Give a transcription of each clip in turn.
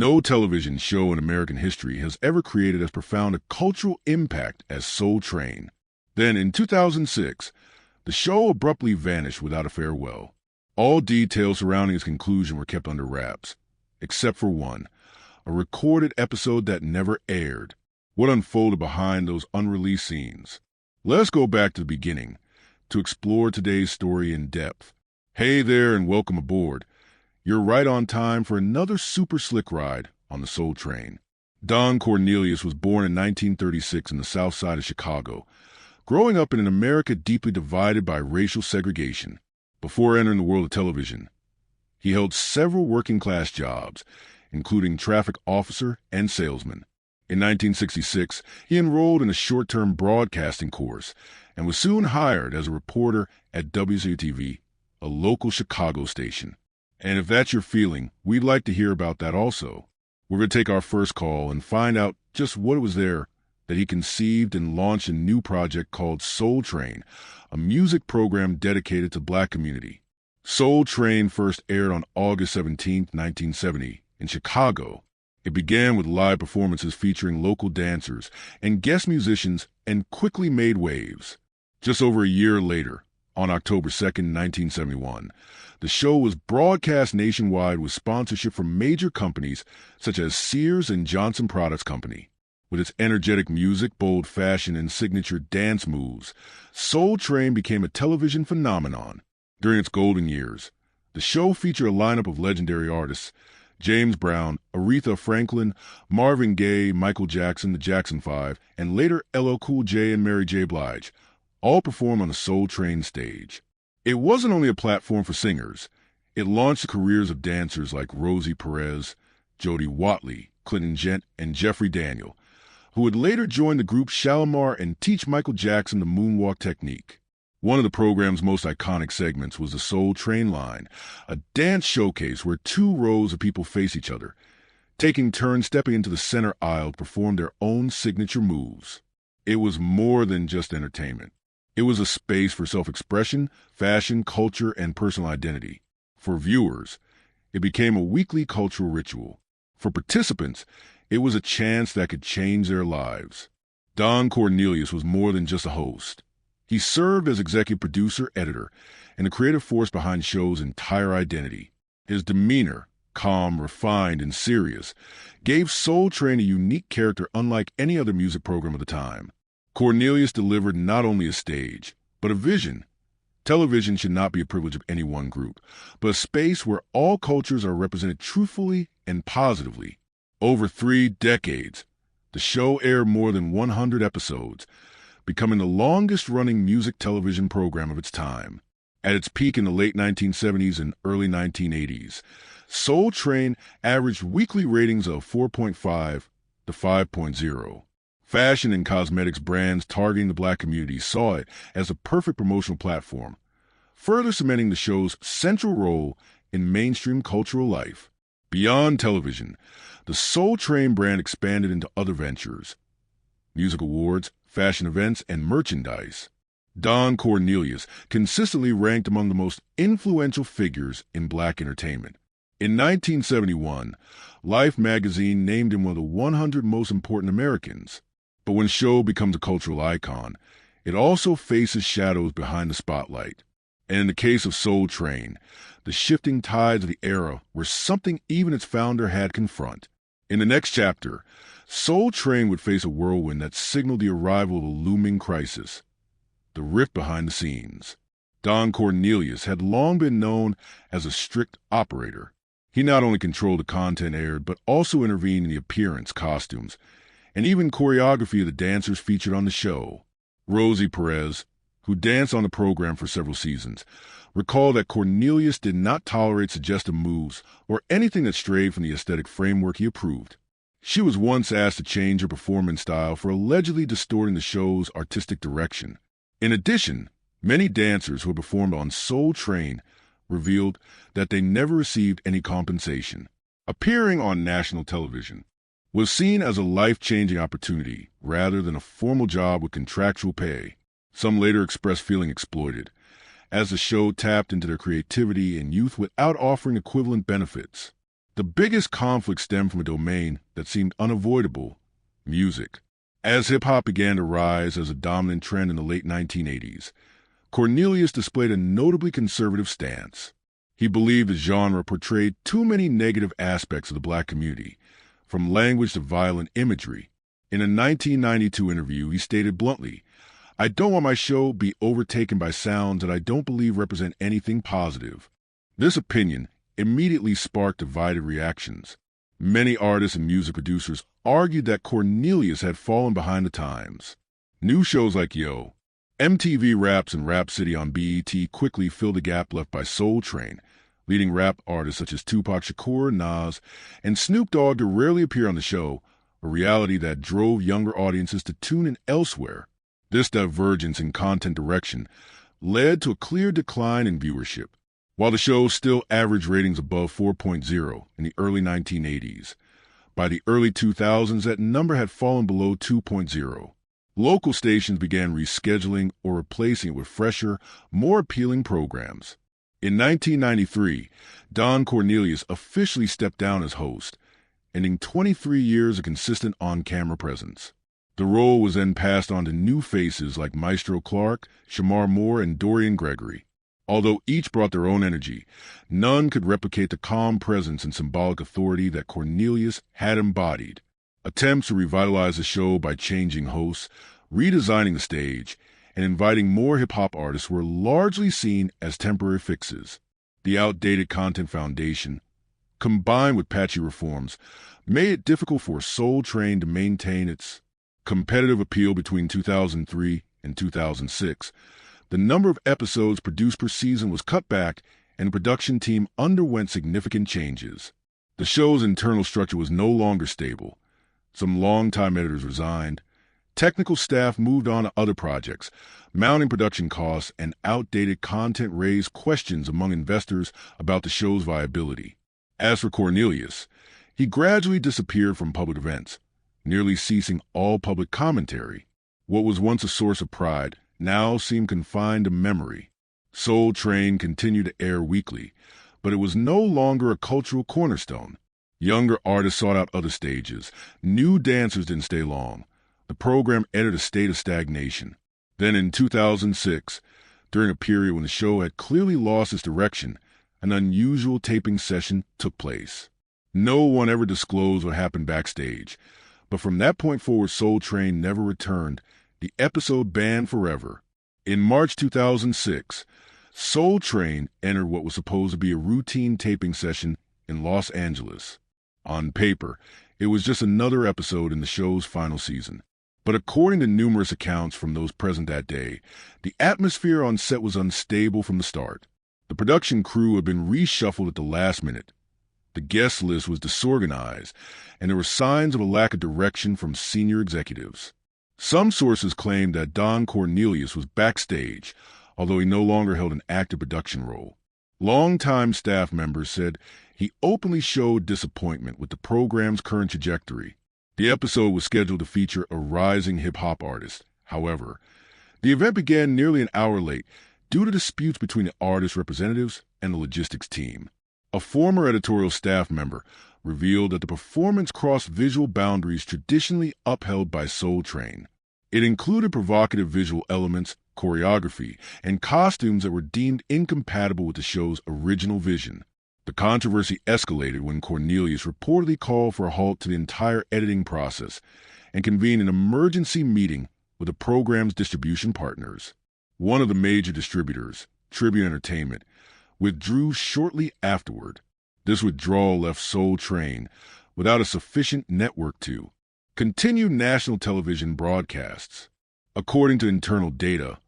No television show in American history has ever created as profound a cultural impact as Soul Train. Then, in 2006, the show abruptly vanished without a farewell. All details surrounding its conclusion were kept under wraps, except for one, a recorded episode that never aired. What unfolded behind those unreleased scenes? Let's go back to the beginning to explore today's story in depth. Hey there and welcome aboard. You're right on time for another super slick ride on the Soul Train. Don Cornelius was born in 1936 in the south side of Chicago, growing up in an America deeply divided by racial segregation. Before entering the world of television, he held several working-class jobs, including traffic officer and salesman. In 1966, he enrolled in a short-term broadcasting course and was soon hired as a reporter at WCTV, a local Chicago station. And if that's your feeling, we'd like to hear about that also. We're going to take our first call and find out just what it was there that he conceived and launched a new project called Soul Train, a music program dedicated to Black community. Soul Train first aired on August 17, 1970, in Chicago. It began with live performances featuring local dancers and guest musicians and quickly made waves. Just over a year later, on October 2, 1971, the show was broadcast nationwide with sponsorship from major companies such as Sears and Johnson Products Company. With its energetic music, bold fashion, and signature dance moves, Soul Train became a television phenomenon. During its golden years, the show featured a lineup of legendary artists: James Brown, Aretha Franklin, Marvin Gaye, Michael Jackson, the Jackson 5, and later LL Cool J and Mary J. Blige, all performed on the Soul Train stage. It wasn't only a platform for singers. It launched the careers of dancers like Rosie Perez, Jody Watley, Clinton Gent, and Jeffrey Daniel, who would later join the group Shalimar and teach Michael Jackson the moonwalk technique. One of the program's most iconic segments was the Soul Train line, a dance showcase where two rows of people face each other, taking turns stepping into the center aisle to perform their own signature moves. It was more than just entertainment. It was a space for self-expression, fashion, culture, and personal identity. For viewers, it became a weekly cultural ritual. For participants, it was a chance that could change their lives. Don Cornelius was more than just a host. He served as executive producer, editor, and the creative force behind the show's entire identity. His demeanor, calm, refined, and serious, gave Soul Train a unique character unlike any other music program of the time. Cornelius delivered not only a stage, but a vision. Television should not be a privilege of any one group, but a space where all cultures are represented truthfully and positively. Over 3 decades, the show aired more than 100 episodes, becoming the longest-running music television program of its time. At its peak in the late 1970s and early 1980s, Soul Train averaged weekly ratings of 4.5 to 5.0. Fashion and cosmetics brands targeting the Black community saw it as a perfect promotional platform, further cementing the show's central role in mainstream cultural life. Beyond television, the Soul Train brand expanded into other ventures: music awards, fashion events, and merchandise. Don Cornelius consistently ranked among the most influential figures in Black entertainment. In 1971, Life magazine named him one of the 100 most important Americans. But when a show becomes a cultural icon, it also faces shadows behind the spotlight. And in the case of Soul Train, the shifting tides of the era were something even its founder had to confront. In the next chapter, Soul Train would face a whirlwind that signaled the arrival of a looming crisis: the rift behind the scenes. Don Cornelius had long been known as a strict operator. He not only controlled the content aired, but also intervened in the appearance, costumes, and even choreography of the dancers featured on the show. Rosie Perez, who danced on the program for several seasons, recalled that Cornelius did not tolerate suggestive moves or anything that strayed from the aesthetic framework he approved. She was once asked to change her performance style for allegedly distorting the show's artistic direction. In addition, many dancers who performed on Soul Train revealed that they never received any compensation. Appearing on national television was seen as a life-changing opportunity rather than a formal job with contractual pay. Some later expressed feeling exploited, as the show tapped into their creativity and youth without offering equivalent benefits. The biggest conflict stemmed from a domain that seemed unavoidable: music. As hip-hop began to rise as a dominant trend in the late 1980s, Cornelius displayed a notably conservative stance. He believed the genre portrayed too many negative aspects of the black community, from language to violent imagery. In a 1992 interview, he stated bluntly, "I don't want my show be overtaken by sounds that I don't believe represent anything positive." This opinion immediately sparked divided reactions. Many artists and music producers argued that Cornelius had fallen behind the times. New shows like Yo, MTV Raps, and Rap City on BET quickly filled the gap left by Soul Train, leading rap artists such as Tupac Shakur, Nas, and Snoop Dogg to rarely appear on the show, a reality that drove younger audiences to tune in elsewhere. This divergence in content direction led to a clear decline in viewership. While the show still averaged ratings above 4.0 in the early 1980s, by the early 2000s that number had fallen below 2.0. Local stations began rescheduling or replacing it with fresher, more appealing programs. In 1993, Don Cornelius officially stepped down as host, ending 23 years of consistent on-camera presence. The role was then passed on to new faces like Maestro Clark, Shamar Moore, and Dorian Gregory. Although each brought their own energy, none could replicate the calm presence and symbolic authority that Cornelius had embodied. Attempts to revitalize the show by changing hosts, redesigning the stage, and inviting more hip-hop artists were largely seen as temporary fixes. The outdated content foundation, combined with patchy reforms, made it difficult for Soul Train to maintain its competitive appeal. Between 2003 and 2006. The number of episodes produced per season was cut back, and the production team underwent significant changes. The show's internal structure was no longer stable. Some longtime editors resigned. Technical staff moved on to other projects. Mounting production costs and outdated content raised questions among investors about the show's viability. As for Cornelius, he gradually disappeared from public events, nearly ceasing all public commentary. What was once a source of pride now seemed confined to memory. Soul Train continued to air weekly, but it was no longer a cultural cornerstone. Younger artists sought out other stages. New dancers didn't stay long. The program entered a state of stagnation. Then in 2006, during a period when the show had clearly lost its direction, an unusual taping session took place. No one ever disclosed what happened backstage, but from that point forward, Soul Train never returned, the episode banned forever. In March 2006, Soul Train entered what was supposed to be a routine taping session in Los Angeles. On paper, it was just another episode in the show's final season. But according to numerous accounts from those present that day, the atmosphere on set was unstable from the start. The production crew had been reshuffled at the last minute. The guest list was disorganized, and there were signs of a lack of direction from senior executives. Some sources claimed that Don Cornelius was backstage, although he no longer held an active production role. Longtime staff members said he openly showed disappointment with the program's current trajectory. The episode was scheduled to feature a rising hip-hop artist. However, the event began nearly an hour late due to disputes between the artist representatives and the logistics team. A former editorial staff member revealed that the performance crossed visual boundaries traditionally upheld by Soul Train. It included provocative visual elements, choreography, and costumes that were deemed incompatible with the show's original vision. The controversy escalated when Cornelius reportedly called for a halt to the entire editing process and convened an emergency meeting with the program's distribution partners. One of the major distributors, Tribune Entertainment, withdrew shortly afterward. This withdrawal left Soul Train without a sufficient network to continue national television broadcasts. According to internal data,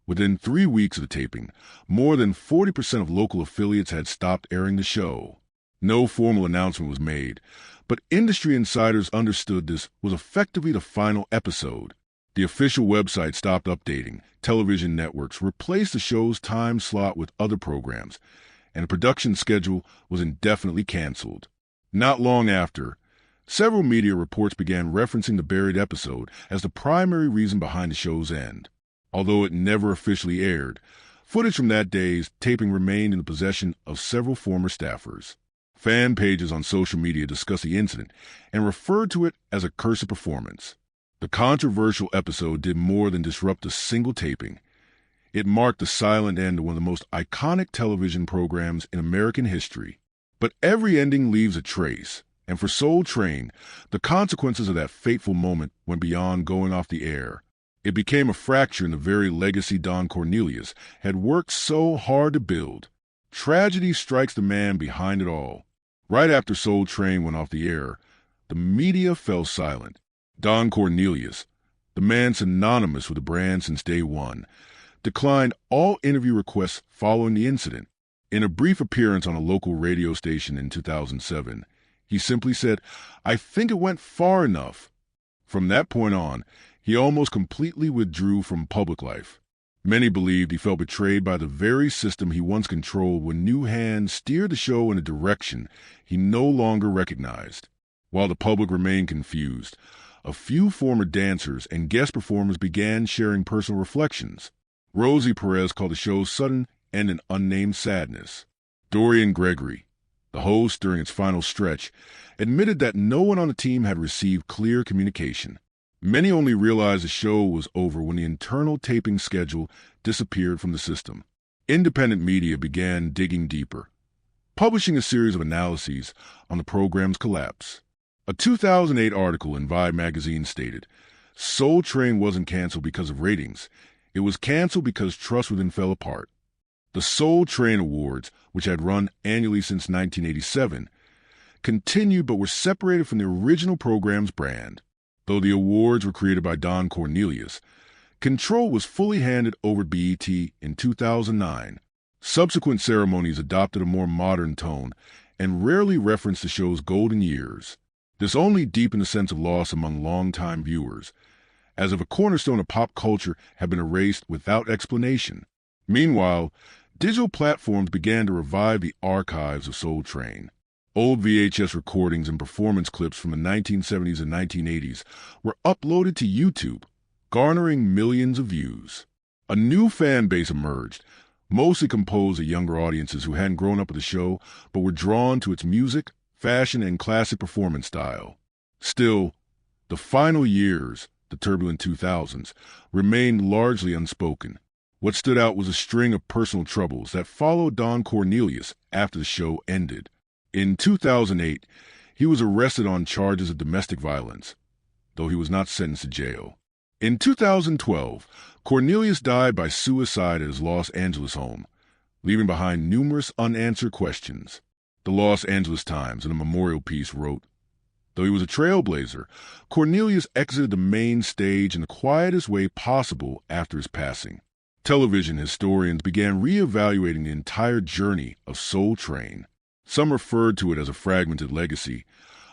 within 3 weeks of the taping, more than 40% of local affiliates had stopped airing the show. No formal announcement was made, but industry insiders understood this was effectively the final episode. The official website stopped updating, television networks replaced the show's time slot with other programs, and the production schedule was indefinitely canceled. Not long after, several media reports began referencing the buried episode as the primary reason behind the show's end. Although it never officially aired, footage from that day's taping remained in the possession of several former staffers. Fan pages on social media discussed the incident and referred to it as a cursed performance. The controversial episode did more than disrupt a single taping. It marked the silent end of one of the most iconic television programs in American history. But every ending leaves a trace, and for Soul Train, the consequences of that fateful moment went beyond going off the air. It became a fracture in the very legacy Don Cornelius had worked so hard to build. Tragedy strikes the man behind it all. Right after Soul Train went off the air, the media fell silent. Don Cornelius, the man synonymous with the brand since day one, declined all interview requests following the incident. In a brief appearance on a local radio station in 2007, he simply said, "I think it went far enough." From that point on, he almost completely withdrew from public life. Many believed he felt betrayed by the very system he once controlled when new hands steered the show in a direction he no longer recognized. While the public remained confused, a few former dancers and guest performers began sharing personal reflections. Rosie Perez called the show's sudden and an unnamed sadness. Dorian Gregory, the host during its final stretch, admitted that no one on the team had received clear communication. Many only realized the show was over when the internal taping schedule disappeared from the system. Independent media began digging deeper, publishing a series of analyses on the program's collapse. A 2008 article in Vibe magazine stated, "Soul Train wasn't canceled because of ratings. It was canceled because trust within fell apart." The Soul Train Awards, which had run annually since 1987, continued but were separated from the original program's brand. Though the awards were created by Don Cornelius, control was fully handed over to BET in 2009. Subsequent ceremonies adopted a more modern tone and rarely referenced the show's golden years. This only deepened a sense of loss among longtime viewers, as if a cornerstone of pop culture had been erased without explanation. Meanwhile, digital platforms began to revive the archives of Soul Train. Old VHS recordings and performance clips from the 1970s and 1980s were uploaded to YouTube, garnering millions of views. A new fan base emerged, mostly composed of younger audiences who hadn't grown up with the show but were drawn to its music, fashion, and classic performance style. Still, the final years, the turbulent 2000s, remained largely unspoken. What stood out was a string of personal troubles that followed Don Cornelius after the show ended. In 2008, he was arrested on charges of domestic violence, though he was not sentenced to jail. In 2012, Cornelius died by suicide at his Los Angeles home, leaving behind numerous unanswered questions. The Los Angeles Times, in a memorial piece, wrote, "Though he was a trailblazer, Cornelius exited the main stage in the quietest way possible after his passing." Television historians began re-evaluating the entire journey of Soul Train. Some referred to it as a fragmented legacy.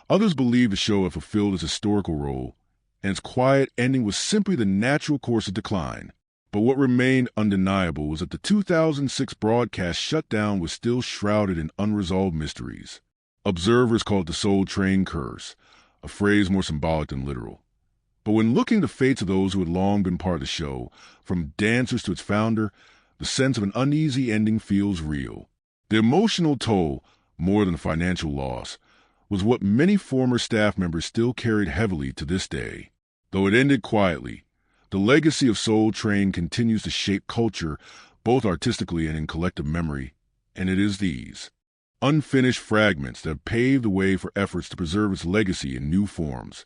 Others believed the show had fulfilled its historical role, and its quiet ending was simply the natural course of decline. But what remained undeniable was that the 2006 broadcast shutdown was still shrouded in unresolved mysteries. Observers called it the Soul Train curse, a phrase more symbolic than literal. But when looking at the fates of those who had long been part of the show, from dancers to its founder, the sense of an uneasy ending feels real. The emotional toll, more than the financial loss, was what many former staff members still carried heavily to this day. Though it ended quietly, the legacy of Soul Train continues to shape culture, both artistically and in collective memory, and it is these unfinished fragments that have paved the way for efforts to preserve its legacy in new forms,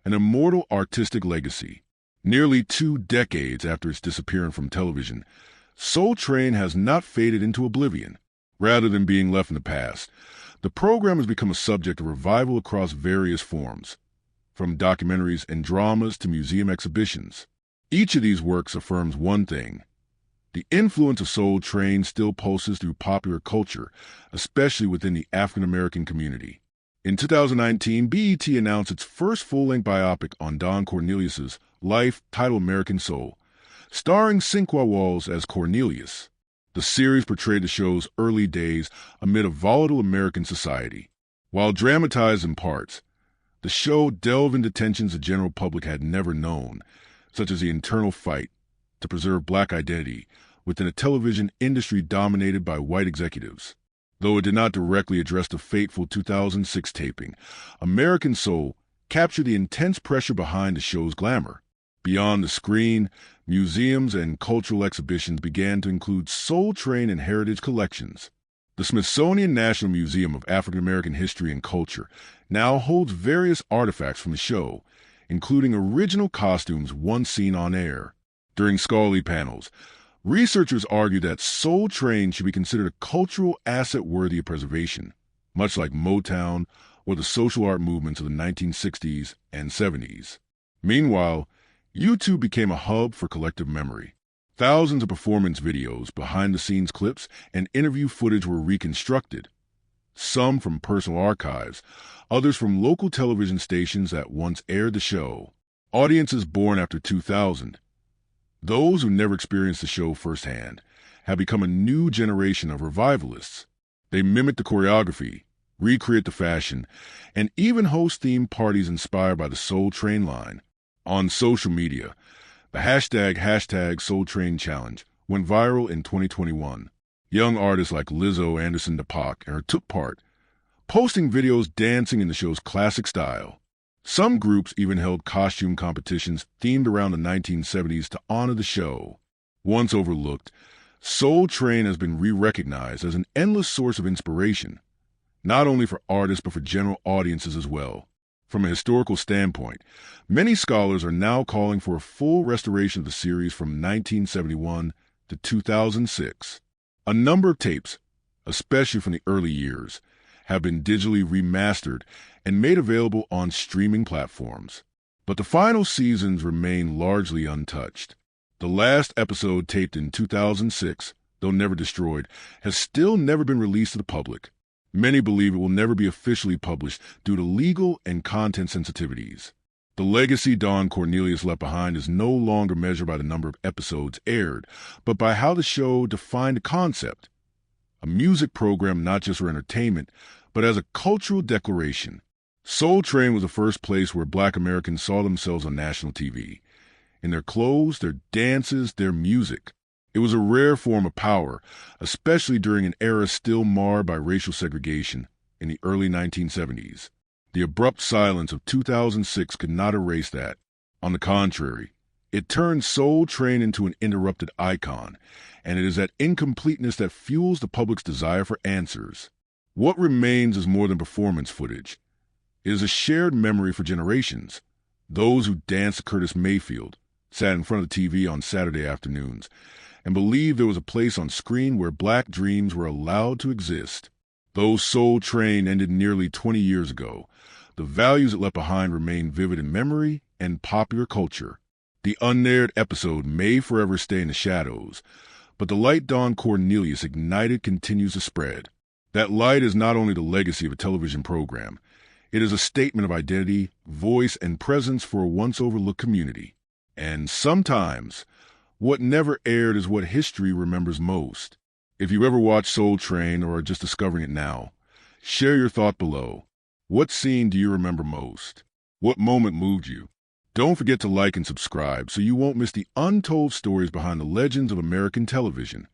an immortal artistic legacy. Nearly 2 decades after its disappearance from television, Soul Train has not faded into oblivion. Rather than being left in the past, the program has become a subject of revival across various forms, from documentaries and dramas to museum exhibitions. Each of these works affirms one thing: the influence of Soul Train still pulses through popular culture, especially within the African American community. In 2019, BET announced its first full-length biopic on Don Cornelius' life, titled American Soul, starring Cinqua Walls as Cornelius. The series portrayed the show's early days amid a volatile American society. While dramatized in parts, the show delved into tensions the general public had never known, such as the internal fight to preserve black identity within a television industry dominated by white executives. Though it did not directly address the fateful 2006 taping, American Soul captured the intense pressure behind the show's glamour. Beyond the screen, museums and cultural exhibitions began to include Soul Train and heritage collections. The Smithsonian National Museum of African American History and Culture now holds various artifacts from the show, including original costumes once seen on air. During scholarly panels, researchers argued that Soul Train should be considered a cultural asset worthy of preservation, much like Motown or the social art movements of the 1960s and 70s. Meanwhile, YouTube became a hub for collective memory. Thousands of performance videos, behind-the-scenes clips, and interview footage were reconstructed, some from personal archives, others from local television stations that once aired the show. Audiences born after 2000, those who never experienced the show firsthand, have become a new generation of revivalists. They mimic the choreography, recreate the fashion, and even host themed parties inspired by the Soul Train line. On social media, the hashtag Soul Train Challenge went viral in 2021. Young artists like Lizzo, Anderson .Paak took part, posting videos dancing in the show's classic style. Some groups even held costume competitions themed around the 1970s to honor the show. Once overlooked, Soul Train has been re-recognized as an endless source of inspiration, not only for artists but for general audiences as well. From a historical standpoint, many scholars are now calling for a full restoration of the series from 1971 to 2006. A number of tapes, especially from the early years, have been digitally remastered and made available on streaming platforms. But the final seasons remain largely untouched. The last episode, taped in 2006, though never destroyed, has still never been released to the public. Many believe it will never be officially published due to legal and content sensitivities. The legacy Don Cornelius left behind is no longer measured by the number of episodes aired, but by how the show defined a concept. A music program not just for entertainment, but as a cultural declaration. Soul Train was the first place where Black Americans saw themselves on national TV. In their clothes, their dances, their music. It was a rare form of power, especially during an era still marred by racial segregation in the early 1970s. The abrupt silence of 2006 could not erase that. On the contrary, it turned Soul Train into an interrupted icon, and it is that incompleteness that fuels the public's desire for answers. What remains is more than performance footage. It is a shared memory for generations. Those who danced to Curtis Mayfield, sat in front of the TV on Saturday afternoons, and believed there was a place on screen where Black dreams were allowed to exist. Though Soul Train ended nearly 20 years ago, the values it left behind remain vivid in memory and popular culture. The unaired episode may forever stay in the shadows, but the light Don Cornelius ignited continues to spread. That light is not only the legacy of a television program, it is a statement of identity, voice, and presence for a once overlooked community. And sometimes, what never aired is what history remembers most. If you ever watched Soul Train or are just discovering it now, share your thought below. What scene do you remember most? What moment moved you? Don't forget to like and subscribe so you won't miss the untold stories behind the legends of American television.